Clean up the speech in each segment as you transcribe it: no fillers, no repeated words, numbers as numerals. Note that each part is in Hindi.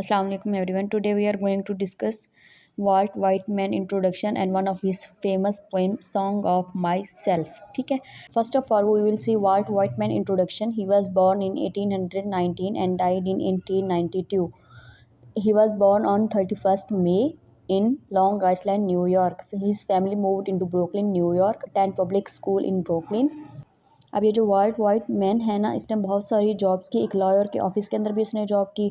Assalamu alaikum everyone. Today we are going to discuss Walt Whitman introduction and one of his famous poem Song of Myself. ठीक है. First of all we will see Walt Whitman introduction. He was born in 1819 and died in 1892. He was born on 31st May in Long Island, New York. His family moved into Brooklyn, New York, attended public school in Brooklyn. अब ये जो वाल्ट वाइट मैन है ना, इसने बहुत सारी जॉब्स की। एक लॉयर के ऑफिस के अंदर भी उसने जॉब की,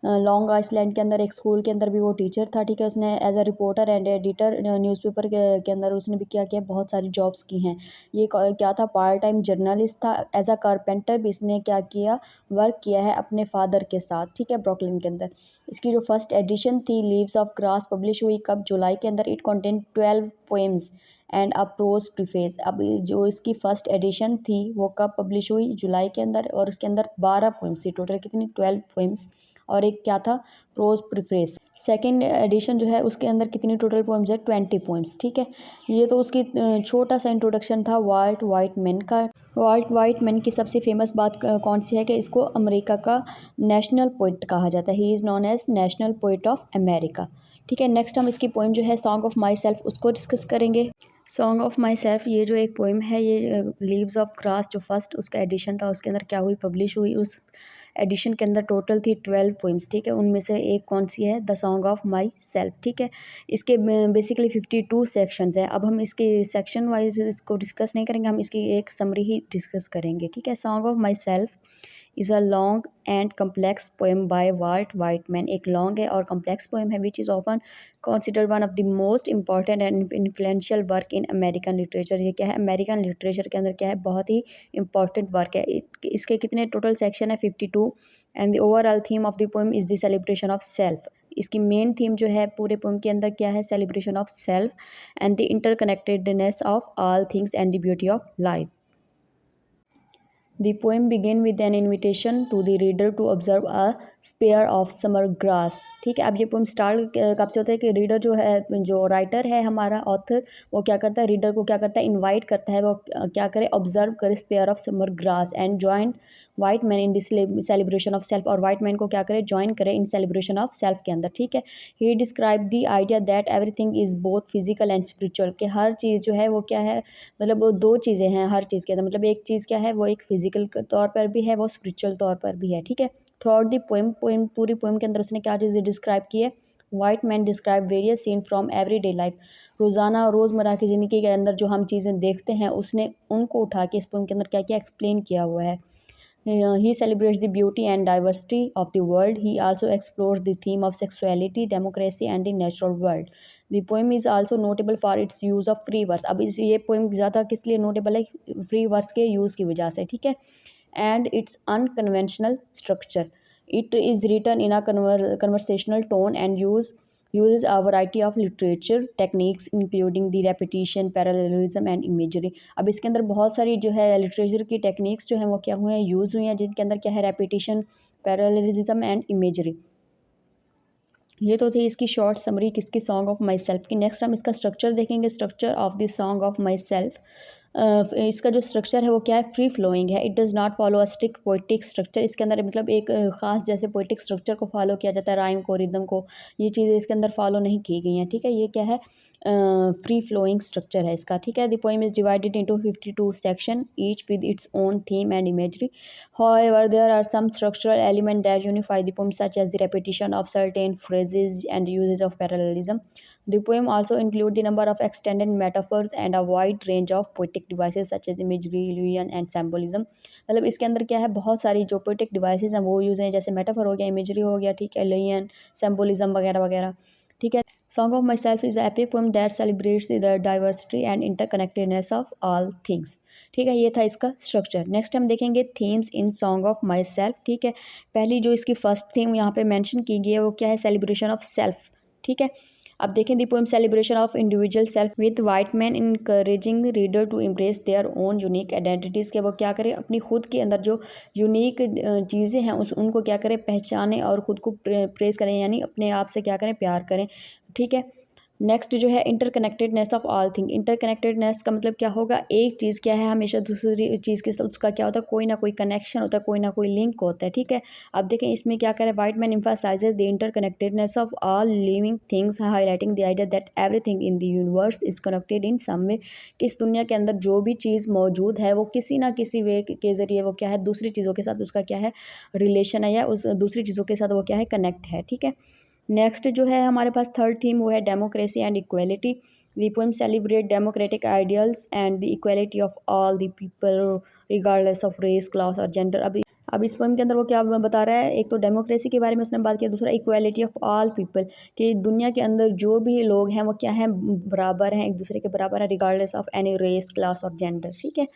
लॉन्ग आइसलैंड के अंदर एक स्कूल के अंदर भी वो टीचर था। ठीक है, उसने as a reporter and editor newspaper के अंदर उसने भी क्या किया, बहुत सारी जॉब्स की हैं। ये क्या था, पार्ट टाइम जर्नलिस्ट था। एज अ कारपेंटर भी इसने क्या किया, वर्क किया है अपने फादर के साथ। ठीक है, ब्रुकलिन के अंदर। इसकी जो फर्स्ट एडिशन थी लीव्स ऑफ ग्रास पब्लिश हुई कब, जुलाई के अंदर। It content 12 poems and a prose preface. अब जो इसकी फर्स्ट एडिशन थी वो कब पब्लिश हुई, जुलाई के अंदर, और उसके अंदर 12 पोएम्स थी। टोटल कितनी, 12 पोएम्स, और एक क्या था, प्रोज प्रीफेस। सेकेंड एडिशन जो है उसके अंदर कितनी टोटल पोएम्स है, 20 पोएम्स। ठीक है, ये तो उसकी छोटा सा इंट्रोडक्शन था वाल्ट वाइटमैन का। वाल्ट वाइटमैन की सबसे फेमस बात कौन सी है कि इसको अमेरिका का नेशनल पोइट कहा जाता है। He is known as national poet of America. ठीक है, नेक्स्ट हम इसकी पोइम जो है सॉन्ग ऑफ माई सेल्फ उसको डिस्कस करेंगे। सॉन्ग ऑफ माई सेल्फ ये जो एक पोइम है, ये लीव्स ऑफ ग्रास जो फर्स्ट उसका एडिशन था उसके अंदर क्या हुई, पब्लिश हुई। उस एडिशन के अंदर टोटल थी 12 पोइम्स। ठीक है, उनमें से एक कौन सी है, the song of my self. ठीक है, इसके बेसिकली 52 सेक्शंस हैं। अब हम इसके सेक्शन वाइज इसको डिस्कस नहीं करेंगे, हम इसकी एक समरी ही डिस्कस करेंगे। ठीक है, song of myself is a long and complex poem by Walt Whitman. एक लॉन्ग है और कम्प्लेक्स पोएम है which is often considered one of the most important and influential work in American literature। ये क्या है, अमेरिकन लिटरेचर के अंदर क्या है, बहुत ही इंपॉर्टेंट वर्क है। इसके कितने टोटल सेक्शन है, 52। And the overall theme of the poem is the celebration of self. इसकी मेन थीम जो है पूरे पोएम के अंदर क्या है, celebration of self and the interconnectedness of all things and the beauty of life. The poem begin with an invitation to the reader to observe a spear of summer grass। ठीक है, अब ये पोएम स्टार्ट कब से होता है कि रीडर जो है, जो राइटर है हमारा ऑथर, वो क्या करता है, रीडर को क्या करता है, इनवाइट करता है, वो क्या करे, ऑब्जर्व करे sphere of summer grass and join white man in this celebration of self. और वाइट मैन को क्या करे, ज्वाइन करे इन सेलिब्रेशन ऑफ सेल्फ के अंदर। ठीक है, he describe the idea that everything is both physical and spiritual. कि हर चीज़ जो है वो क्या है, मतलब वो दो चीज़ें हैं हर चीज़ के अंदर। मतलब एक चीज़ क्या है, वो एक फिजिकल तौर पर भी है, वो स्पिरिचुअल तौर पर भी है। ठीक है, थ्रू आउट द पोएम पूरी पोएम के अंदर उसने क्या चीज़ें डिस्क्राइब की है, Whitman describe various scene from everyday life. रोज़ाना रोज़मर्रा की ज़िंदगी के अंदर जो हम चीज़ें देखते हैं उसने उनको उठा के इस पोएम के अंदर क्या किया, एक्सप्लेन किया हुआ है। He celebrates the beauty and diversity of the world. He also explores the theme of sexuality, democracy, and the natural world. The poem is also notable for its use of free verse। अब इस ये poem ज़्यादा किस लिए नोटेबल है, फ्री वर्स के यूज़ की वजह से। ठीक है, and its unconventional structure। It is written in a conversational tone and uses a variety of literature techniques including the repetition, parallelism and imagery। अब इसके अंदर बहुत सारी जो है लिटरेचर की टेक्निक्स जो हैं वो क्या हुए हैं, यूज़ हुई हैं, जिनके अंदर क्या है, रेपिटेशन, पैरेललिज्म एंड इमेजरी। ये तो थी इसकी शॉर्ट समरी किसकी, सॉन्ग ऑफ माई सेल्फ की। नेक्स्ट हम इसका स्ट्रक्चर देखेंगे, structure of the song of my self. इसका जो स्ट्रक्चर है वो क्या है, फ्री फ्लोइंग है। It does not follow a strict poetic structure. इसके अंदर मतलब एक ख़ास जैसे पोइटिक स्ट्रक्चर को फॉलो किया जाता है, राइम को, रिदम को, ये चीज़ें इसके अंदर फॉलो नहीं की गई हैं। ठीक है, ये क्या है, फ्री फ्लोइंग स्ट्रक्चर है इसका। ठीक है, the poem is divided into 52 section each with its own theme and imagery. However, there are some structural elements that unify the poem, such as the repetition of certain phrases and usage of parallelism. The poem also includes the number of extended metaphors and a wide range of poetic devices such as imagery, illusion and symbolism। मतलब इसके अंदर क्या है, बहुत सारी जो poetic devices हैं वो यूज़ हैं, जैसे मेटाफर हो गया, इमेजरी हो गया, ठीक है, illusion, symbolism वगैरह वगैरह। ठीक है, Song of Myself is an epic poem that celebrates the diversity and interconnectedness of all things। ठीक है, ये था इसका स्ट्रक्चर। नेक्स्ट हम देखेंगे themes in song of my self. ठीक है, पहली जो इसकी फर्स्ट थीम यहाँ पे मेंशन की गई है वो क्या है, सेलिब्रेशन ऑफ सेल्फ। ठीक है, अब देखें the poem celebration of individual self with Whitman encouraging reader to embrace their own unique identities. के वो क्या करें, अपनी खुद के अंदर जो यूनिक चीज़ें हैं उनको क्या करें, पहचानें और ख़ुद को प्रेस करें, यानी अपने आप से क्या करें, प्यार करें। ठीक है, नेक्स्ट जो है interconnectedness of all thing. Interconnectedness का मतलब क्या होगा, एक चीज़ क्या है हमेशा दूसरी चीज़ के साथ उसका क्या होता है, कोई ना कोई कनेक्शन होता है, कोई ना कोई लिंक होता है, ठीक है। अब देखें इसमें क्या करें, Whitman emphasizes the interconnectedness of all living things, highlighting the idea that everything in the universe is connected in some way. कि इस दुनिया के अंदर जो भी चीज़ मौजूद है वो किसी ना किसी वे के ज़रिए वो क्या है दूसरी चीज़ों के साथ उसका क्या है रिलेशन है, या उस दूसरी चीज़ों के साथ वो क्या है कनेक्ट है, ठीक है। नेक्स्ट जो है हमारे पास थर्ड थीम वो है democracy and equality. The poem celebrate democratic ideals and the equality of all the people regardless of race, class और जेंडर। अब इस पोएम के अंदर वो क्या बता रहा है, एक तो डेमोक्रेसी के बारे में उसने बात किया, दूसरा इक्वलिटी ऑफ ऑल पीपल, कि दुनिया के अंदर जो भी लोग हैं वो क्या हैं बराबर हैं, एक दूसरे के बराबर है, regardless of any race, class और जेंडर, ठीक है।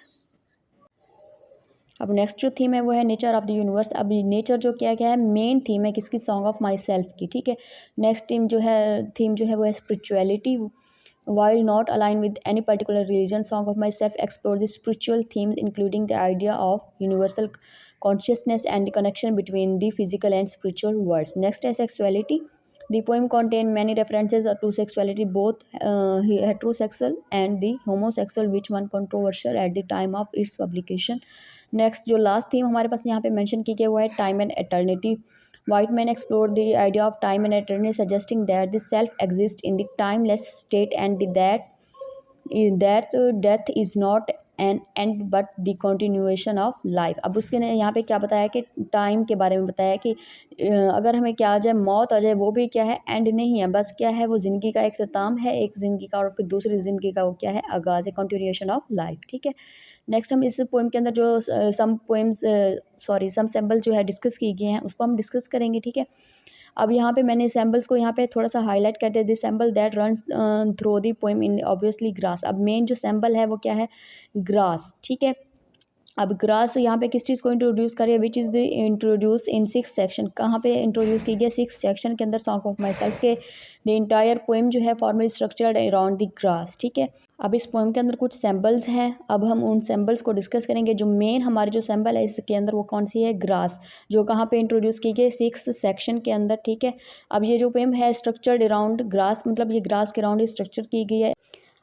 अब नेक्स्ट जो थीम है वो है नेचर ऑफ द यूनिवर्स। अब नेचर जो क्या क्या है मेन थीम है किसकी, सॉन्ग ऑफ माई सेल्फ की, ठीक है। नेक्स्ट थीम जो है वो है spirituality. While not aligned with any particular religion, Song of Myself explore the spiritual themes, including the idea of universal consciousness and the connection between the physical and spiritual worlds. Next is sexuality. The poem contains many references to sexuality, both heterosexual and the homosexual, which one controversial at the time of its publication. Next जो लास्ट थीम हमारे पास यहाँ पे मेंशन की गई वो है time and eternity. White man explore the idea of time and eternity, suggesting that the self exist in the timeless state and that death is not an and but the continuation of life. अब उसके ने यहाँ पे क्या बताया कि टाइम के बारे में बताया कि अगर हमें क्या आ जाए, मौत आ जाए, वो भी क्या है एंड नहीं है, बस क्या है वो ज़िंदगी का इख्तिताम है एक ज़िंदगी का, और फिर दूसरी ज़िंदगी का वो क्या है आगाज़ है, कंटिन्यूएशन ऑफ लाइफ, ठीक है। नेक्स्ट हम इस पोएम के अंदर जो सम सैम्पल जो है डिस्कस किए गए हैं उसको हम डिस्कस करेंगे, ठीक है। अब यहाँ पे मैंने सैम्पल्स को यहाँ पे थोड़ा सा हाईलाइट कर दिया। This sample that runs through the poem in obviously grass. अब मेन जो सैम्पल है वो क्या है, ग्रास, ठीक है। अब ग्रास यहाँ पे किस चीज़ को इंट्रोड्यूस करिए, which is the introduce in 6 section. कहाँ पे इंट्रोड्यूस की गई, 6 सेक्शन के अंदर सॉन्ग ऑफ माई सेल्फ के। द इंटायर पोएम जो है formally structured around the grass, ठीक है। अब इस पोएम के अंदर कुछ सैम्पल्स हैं, अब हम उन सैम्पल्स को डिस्कस करेंगे। जो मेन हमारे जो सैम्पल है इसके अंदर वो कौन सी है, ग्रास, जो कहाँ पे इंट्रोड्यूस की गई, 6 सेक्शन के अंदर, ठीक है। अब ये जो पोएम है स्ट्रक्चर्ड अराउंड ग्रास, मतलब ये ग्रास के अराउंड स्ट्रक्चर की गई है।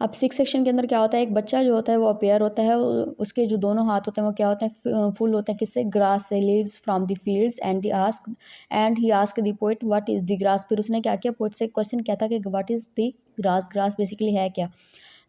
अब 6 सेक्शन के अंदर क्या होता है, एक बच्चा जो होता है वो अपेयर होता है, उसके जो दोनों हाथ होते हैं वो क्या होते हैं, फुल होते हैं, किससे, ग्रास से। Leaves from the fields and he ask the poet what is the grass. फिर उसने क्या किया, पोइट से क्वेश्चन क्या था कि what is the grass, grass basically है क्या।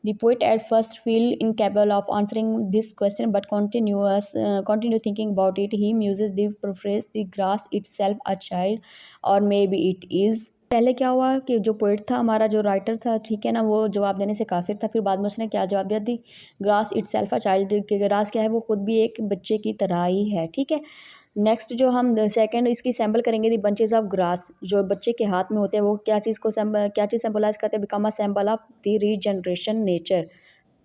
The poet at first feel incapable of answering this question, but continue thinking about it. He muses the phrase, "The grass itself a child," or maybe it is. पहले क्या हुआ कि जो पोइट था हमारा, जो राइटर था, ठीक है ना, वो जवाब देने से कासिर था। फिर बाद में उसने क्या जवाब दिया, दी ग्रास इटसेल्फ अ चाइल्ड, कि ग्रास क्या है वो खुद भी एक बच्चे की तरह ही है, ठीक है। नेक्स्ट जो हम सेकंड इसकी सैम्पल करेंगे, दी बंचेज ऑफ ग्रास, जो बच्चे के हाथ में होते हैं वो क्या चीज़ सिंबलाइज करते हैं, become a symbol of the regeneration nature,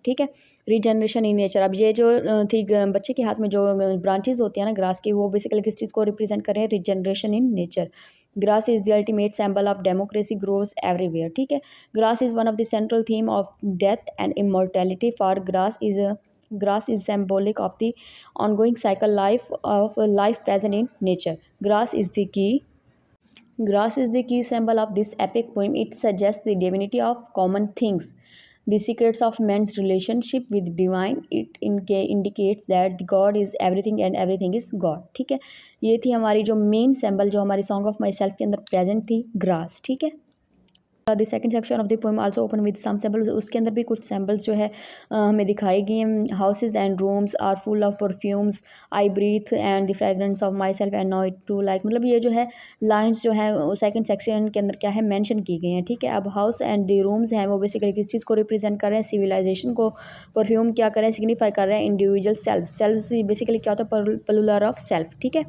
ठीक है, रीजनरेशन इन नेचर। अब ये जो थी बच्चे के हाथ में जो ब्रांचेज होती हैं ना ग्रास की, वो बेसिकली किस चीज़ को रिप्रेजेंट कर रहे हैं, regeneration in nature. Grass is the ultimate symbol of democracy, grows everywhere, ठीक है। Grass is one of the central theme of death and immortality, for grass is symbolic of the ongoing cycle life present in nature. Grass is the key symbol of this epic poem. It suggests the divinity of common things, the secrets of man's relationship with divine. It indicates that God is everything and everything is God, ठीक है। ये थी हमारी जो मेन सिंबल जो हमारी सॉन्ग ऑफ माई सेल्फ के अंदर प्रेजेंट थी, ग्रास, ठीक है। The second section of the poem also open with some samples. उसके अंदर भी कुछ सैम्पल्स जो है हमें दिखाई गई हैं। Houses and rooms are full of perfumes, I breathe and the fragrance of myself and know it to like. मतलब ये जो है लाइन्स जो है सेकंड सेक्शन के अंदर क्या है मेंशन की गई हैं, ठीक है। अब हाउस एंड द रूम्स हैं वो बेसिकली किस चीज़ को रिप्रेजेंट कर रहे हैं, सिविलाइजेशन को। परफ्यूम क्या कर रहे हैं, सिग्निफाई कर रहे हैं इंडिविजुअल सेल्फ बेसिकली क्या होता है, प्लूरल ऑफ सेल्फ, ठीक है।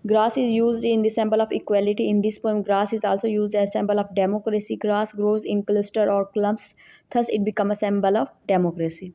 Grass is used in the symbol of equality. In this poem, grass is also used as symbol of democracy. Grass grows in cluster or clumps, thus it becomes a symbol of democracy.